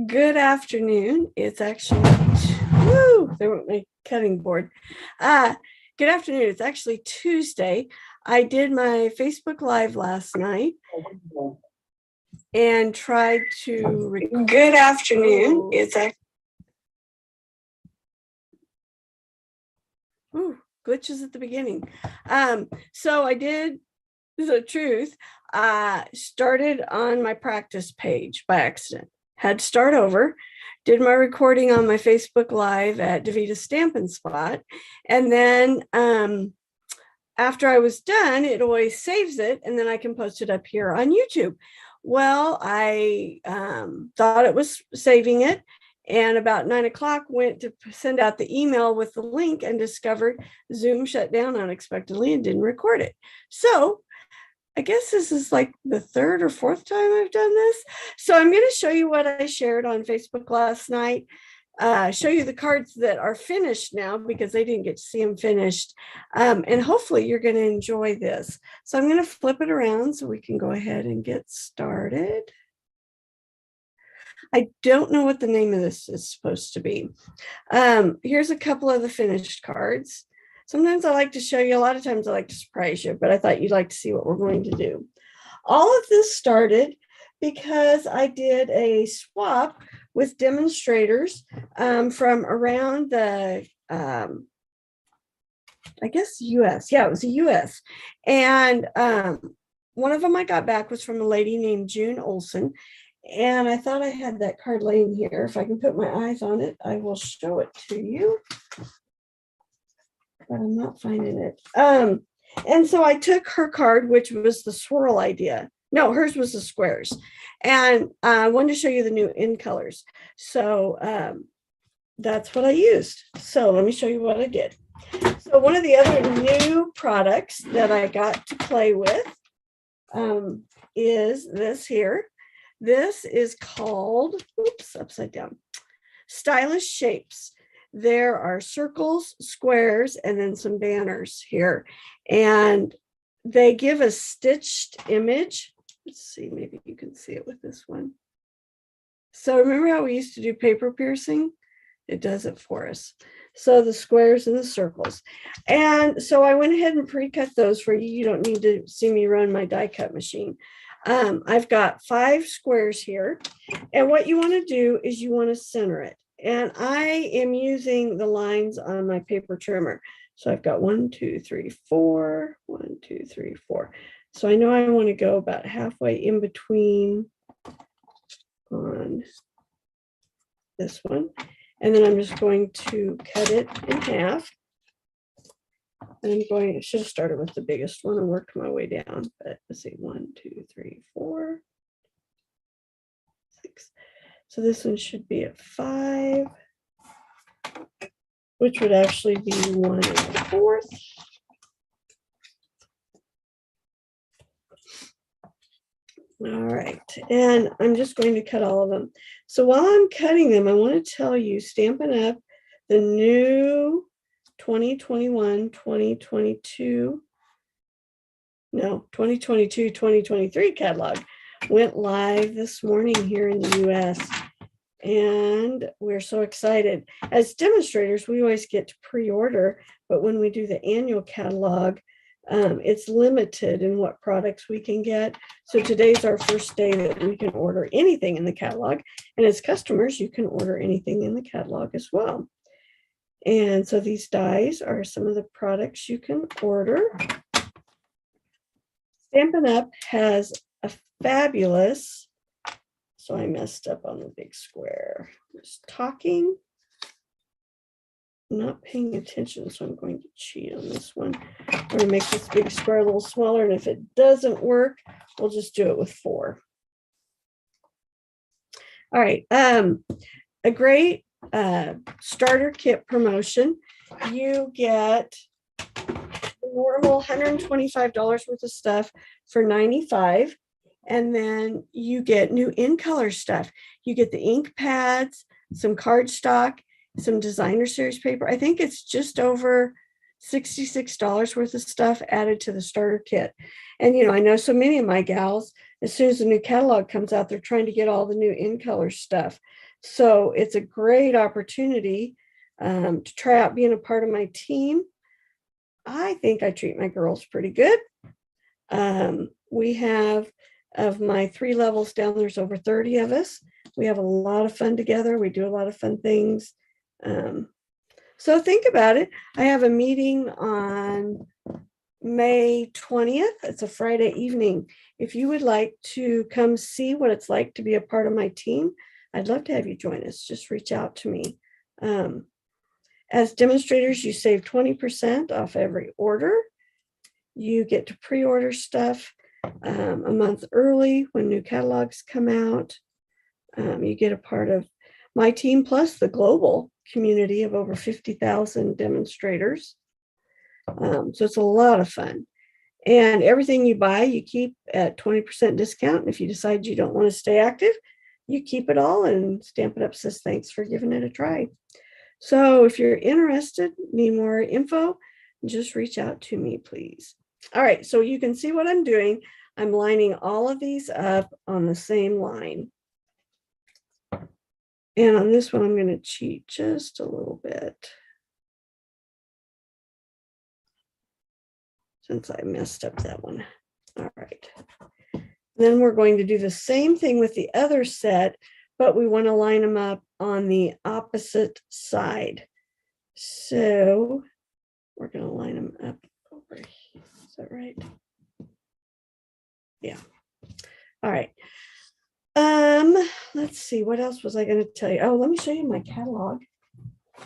Good afternoon. It's actually, woo, there went my cutting board. Good afternoon. It's actually Tuesday. I did my Facebook Live last night and tried to. Good afternoon. It's actually. Ooh, glitches at the beginning. So I did the truth. Started on my practice page by accident. Had to start over, did my recording on my Facebook Live at Davita Stampin' Spot. And then after I was done, it always saves it, and then I can post it up here on YouTube. Well, I thought it was saving it, and about 9 o'clock went to send out the email with the link and discovered Zoom shut down unexpectedly and didn't record it. So I guess this is like the third or fourth time I've done this. So I'm going to show you what I shared on Facebook last night. Show you the cards that are finished now because they didn't get to see them finished. And hopefully you're going to enjoy this. So I'm going to flip it around so we can go ahead and get started. I don't know what the name of this is supposed to be. Here's a couple of the finished cards. Sometimes I like to show you, a lot of times I like to surprise you, but I thought you'd like to see what we're going to do. All of this started because I did a swap with demonstrators from around the, I guess US. Yeah, it was the US. And one of them I got back was from a lady named June Olson. And I thought I had that card laying here. If I can put my eyes on it, I will show it to you. But I'm not finding it. And so I took her card, which was the swirl idea. No, hers was the squares. And I wanted to show you the new in colors. So that's what I used. So let me show you what I did. So one of the other new products that I got to play with is this here. This is called, oops, upside down, Stylish Shapes. There are circles, squares, and then some banners here. And they give a stitched image. Let's see, maybe you can see it with this one. So remember how we used to do paper piercing? It does it for us. So the squares and the circles. And so I went ahead and pre-cut those for you. You don't need to see me run my die cut machine. I've got 5 squares here. And what you want to do is you want to center it. And I am using the lines on my paper trimmer. So I've got 1, 2, 3, 4, 1, 2, 3, 4. So I know I want to go about halfway in between on this one. And then I'm just going to cut it in half. And I should have started with the biggest one and worked my way down. But let's see, 1, 2, 3, 4, 6. So this one should be at 5, which would actually be 1/4. All right, and I'm just going to cut all of them. So while I'm cutting them, I want to tell you, Stampin' Up! The new 2021, 2022, no, 2022, 2023 catalog went live this morning here in the US. And we're so excited. As demonstrators, we always get to pre-order, but when we do the annual catalog, it's limited in what products we can get. So today's our first day that we can order anything in the catalog. And as customers, you can order anything in the catalog as well. And so these dies are some of the products you can order. Stampin' Up! Has a fabulous, so I messed up on the big square. I was talking, not paying attention, so I'm going to cheat on this one. I'm going to make this big square a little smaller, and if it doesn't work, we'll just do it with 4. All right, a great starter kit promotion. You get normal $125 worth of stuff for $95. And then you get new in color stuff. You get the ink pads, some cardstock, some designer series paper. I think it's just over $66 worth of stuff added to the starter kit. And, you know, I know so many of my gals as soon as the new catalog comes out, they're trying to get all the new in color stuff. So it's a great opportunity to try out being a part of my team. I think I treat my girls pretty good. We have, of my 3 levels down, there's over 30 of us. We have a lot of fun together. We do a lot of fun things. So think about it. I have a meeting on May 20th. It's a Friday evening. If you would like to come see what it's like to be a part of my team, I'd love to have you join us. Just reach out to me. As demonstrators, you save 20% off every order. You get to pre-order stuff a month early when new catalogs come out. You get a part of my team plus the global community of over 50,000 demonstrators. So it's a lot of fun. And everything you buy, you keep at 20% discount. And if you decide you don't want to stay active, you keep it all and stamp it up, says thanks for giving it a try. So if you're interested, need more info, just reach out to me, please. All right, so you can see what I'm doing. I'm lining all of these up on the same line. And on this one, I'm going to cheat just a little bit, since I messed up that one. All right. Then we're going to do the same thing with the other set, but we want to line them up on the opposite side. So we're going to line them up over here. Is that right? Yeah. All right. Let's see, what else was I going to tell you? Oh, let me show you my catalog.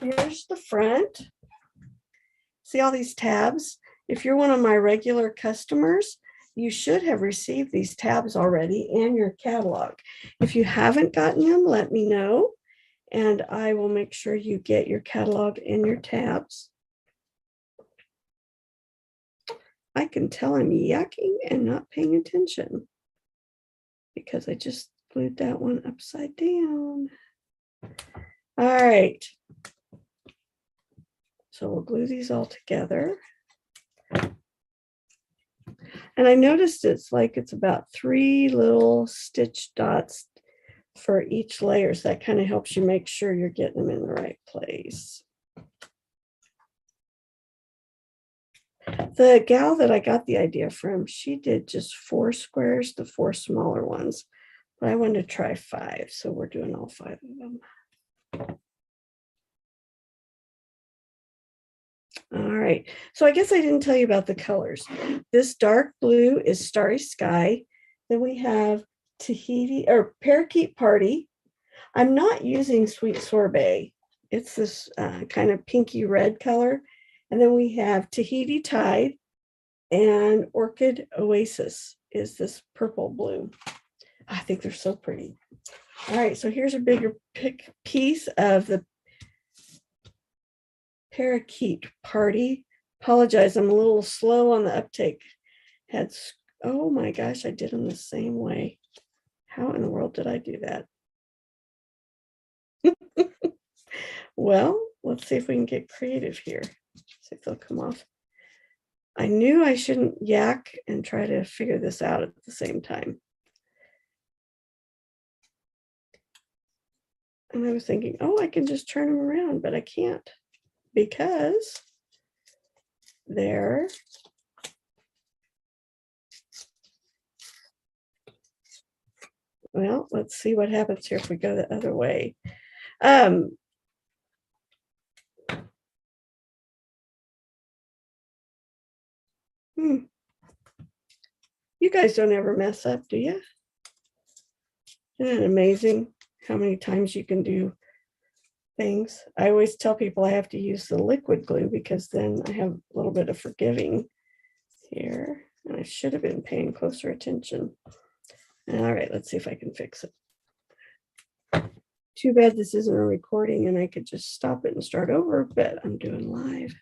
Here's the front. See all these tabs? If you're one of my regular customers, you should have received these tabs already and your catalog. If you haven't gotten them, let me know, and I will make sure you get your catalog and your tabs. I can tell I'm yakking and not paying attention because I just glued that one upside down. All right. So we'll glue these all together. And I noticed it's about 3 little stitch dots for each layer. So that kind of helps you make sure you're getting them in the right place. The gal that I got the idea from, she did just 4 squares, the 4 smaller ones. But I wanted to try 5, so we're doing all 5 of them. All right, so I guess I didn't tell you about the colors. This dark blue is Starry Sky. Then we have Tahiti or Parakeet Party. I'm not using Sweet Sorbet. It's this kind of pinky red color. And then we have Tahiti Tide, and Orchid Oasis is this purple blue. I think they're so pretty. All right, so here's a bigger piece of the Parakeet Party. Apologize, I'm a little slow on the uptake. Oh my gosh, I did them the same way. How in the world did I do that? Well, let's see if we can get creative here. See if they'll come off. I knew I shouldn't yak and try to figure this out at the same time. And I was thinking, oh, I can just turn them around, but I can't because they're well, let's see what happens here if we go the other way. You guys don't ever mess up, do you? Isn't it amazing how many times you can do things? I always tell people I have to use the liquid glue because then I have a little bit of forgiving here. And I should have been paying closer attention. All right, let's see if I can fix it. Too bad this isn't a recording and I could just stop it and start over, but I'm doing live.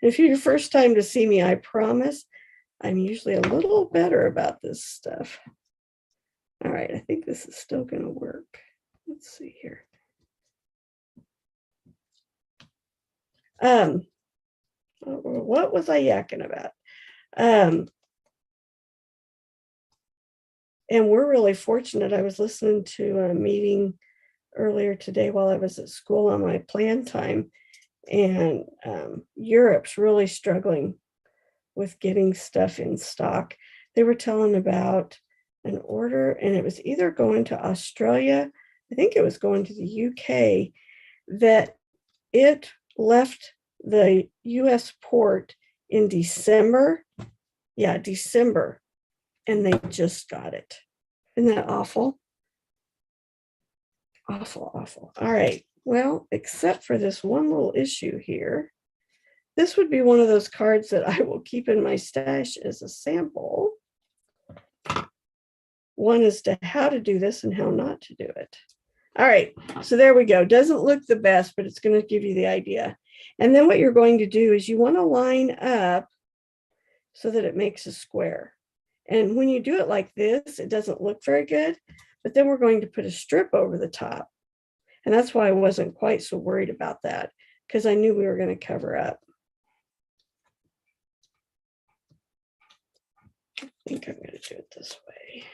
And if you're your first time to see me, I promise I'm usually a little better about this stuff. All right, I think this is still going to work. Let's see here. What was I yakking about? And we're really fortunate. I was listening to a meeting earlier today while I was at school on my plan time, and Europe's really struggling with getting stuff in stock. They were telling about an order, and it was either going to Australia, I think it was going to the UK, that it left the US port in December. Yeah, December. And they just got it. Isn't that awful? Awful, awful. All right. Well, except for this one little issue here. This would be one of those cards that I will keep in my stash as a sample. One is to how to do this and how not to do it. All right, so there we go. Doesn't look the best, but it's going to give you the idea. And then what you're going to do is you want to line up so that it makes a square. And when you do it like this, it doesn't look very good, but then we're going to put a strip over the top. And that's why I wasn't quite so worried about that, because I knew we were going to cover up. I think I'm going to do it this way.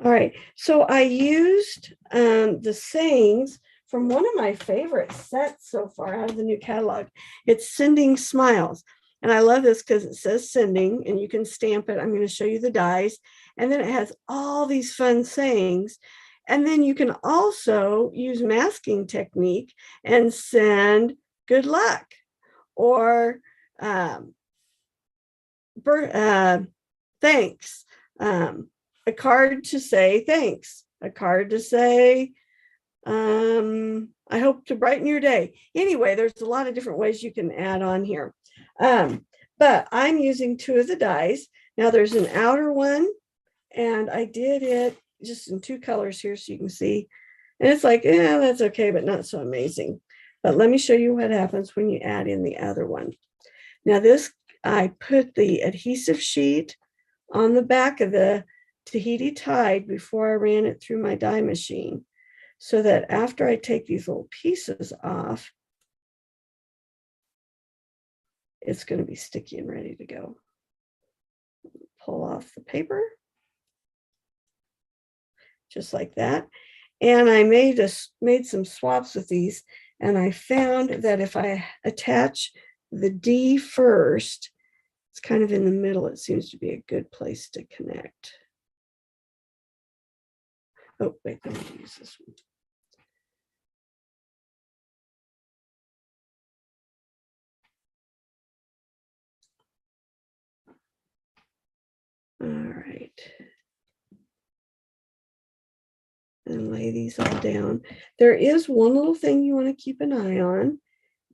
All right, so I used the sayings from one of my favorite sets so far out of the new catalog. It's Sending Smiles. And I love this because it says sending, and you can stamp it. I'm going to show you the dies. And then it has all these fun sayings. And then you can also use masking technique and send good luck or thanks. A card to say thanks. A card to say, I hope to brighten your day. Anyway, there's a lot of different ways you can add on here. But I'm using 2 of the dies. Now there's an outer one, and I did it just in 2 colors here so you can see. And it's like, yeah, that's okay, but not so amazing. But let me show you what happens when you add in the other one. Now this, I put the adhesive sheet on the back of the Tahiti Tide before I ran it through my die machine, so that after I take these little pieces off, it's going to be sticky and ready to go. Pull off the paper, just like that. And I made some swaps with these, and I found that if I attach the D first, it's kind of in the middle, it seems to be a good place to connect. Oh, wait, I'm going to use this one. All right. And lay these all down. There is one little thing you want to keep an eye on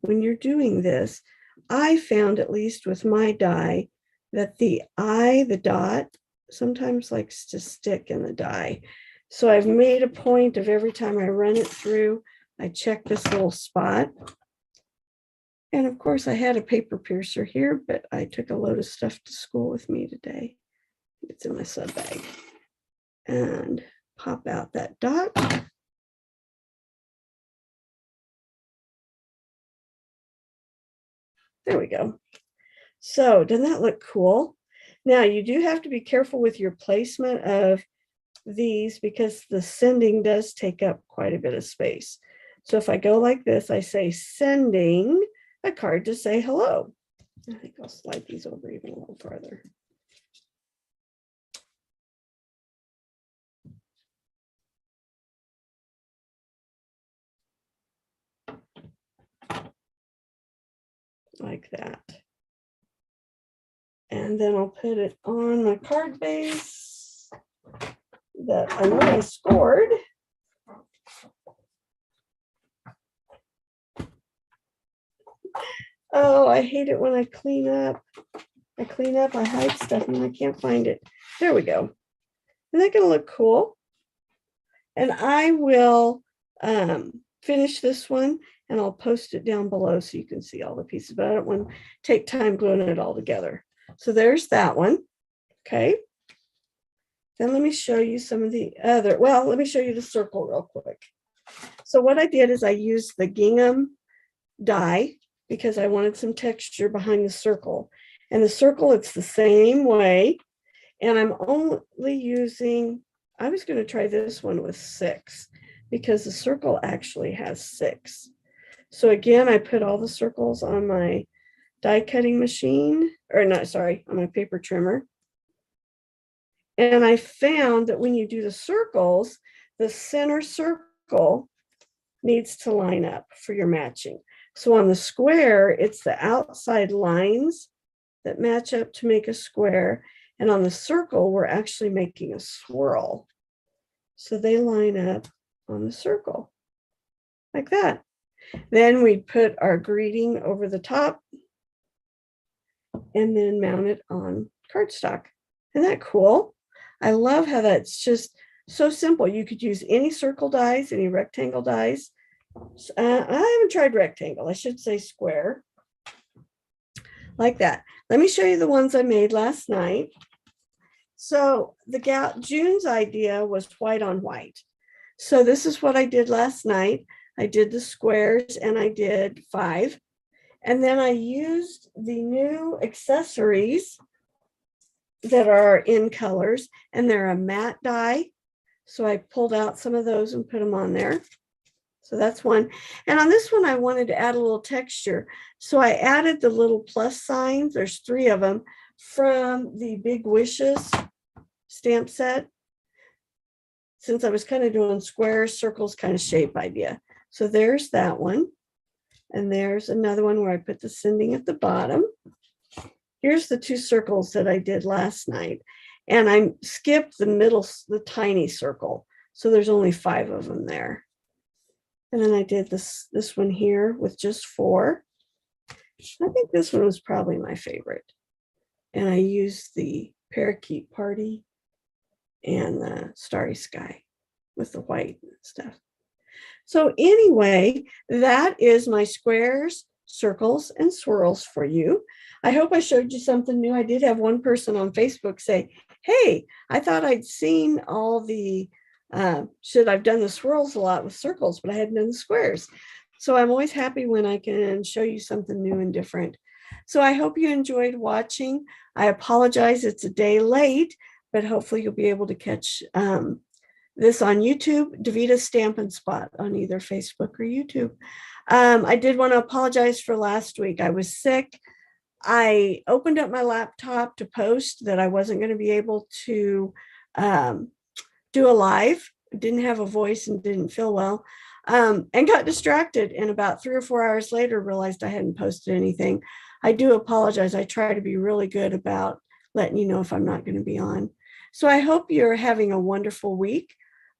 when you're doing this. I found, at least with my die, that the I, the dot, sometimes likes to stick in the die. So I've made a point of every time I run it through, I check this little spot. And of course, I had a paper piercer here, but I took a load of stuff to school with me today. It's in my sub bag. And pop out that dot. There we go. So doesn't that look cool? Now you do have to be careful with your placement of these, because the sending does take up quite a bit of space. So if I go like this, I say sending a card to say hello. I think I'll slide these over even a little farther. Like that. And then I'll put it on my card base that I know I scored. Oh, I hate it when I clean up. I hide stuff, and I can't find it. There we go. Isn't that going to look cool? And I will finish this one, and I'll post it down below so you can see all the pieces, but I don't want to take time gluing it all together. So there's that one. Okay. Then let me show you some of the other, well, let me show you the circle real quick. So what I did is I used the gingham die because I wanted some texture behind the circle. And the circle, it's the same way. And I'm only using, I was going to try this one with 6 because the circle actually has 6. So again, I put all the circles on my die cutting machine, or not, sorry, on my paper trimmer. And I found that when you do the circles, the center circle needs to line up for your matching. So on the square, it's the outside lines that match up to make a square. And on the circle, we're actually making a swirl. So they line up on the circle like that. Then we put our greeting over the top and then mount it on cardstock. Isn't that cool? I love how that's just so simple. You could use any circle dies, any rectangle dies. I haven't tried rectangle. I should say square. Like that. Let me show you the ones I made last night. So the June's idea was white on white. So this is what I did last night. I did the squares and I did 5. And then I used the new accessories that are in colors, and they're a matte die. So I pulled out some of those and put them on there. So that's one. And on this one, I wanted to add a little texture. So I added the little plus signs. There's 3 of them from the Big Wishes stamp set. Since I was kind of doing squares, circles kind of shape idea. So there's that one. And there's another one where I put the sending at the bottom. Here's the 2 circles that I did last night. And I skipped the middle, the tiny circle. So there's only 5 of them there. And then I did this one here with just 4. I think this one was probably my favorite. And I used the parakeet party and the starry sky with the white and stuff. So anyway, that is my squares, circles, and swirls for you. I hope I showed you something new. I did have one person on Facebook say, hey, I thought I'd seen all the, I've done the swirls a lot with circles, but I hadn't done the squares. So I'm always happy when I can show you something new and different. So I hope you enjoyed watching. I apologize, it's a day late, but hopefully you'll be able to catch this on YouTube, Davita Stamp and Spot on either Facebook or YouTube. I did want to apologize for last week. I was sick. I opened up my laptop to post that I wasn't going to be able to do a live. Didn't have a voice and didn't feel well, and got distracted. And about 3 or 4 hours later, realized I hadn't posted anything. I do apologize. I try to be really good about letting you know if I'm not going to be on. So I hope you're having a wonderful week.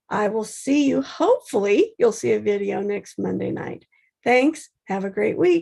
I will see you. Hopefully, you'll see a video next Monday night. Thanks. Have a great week.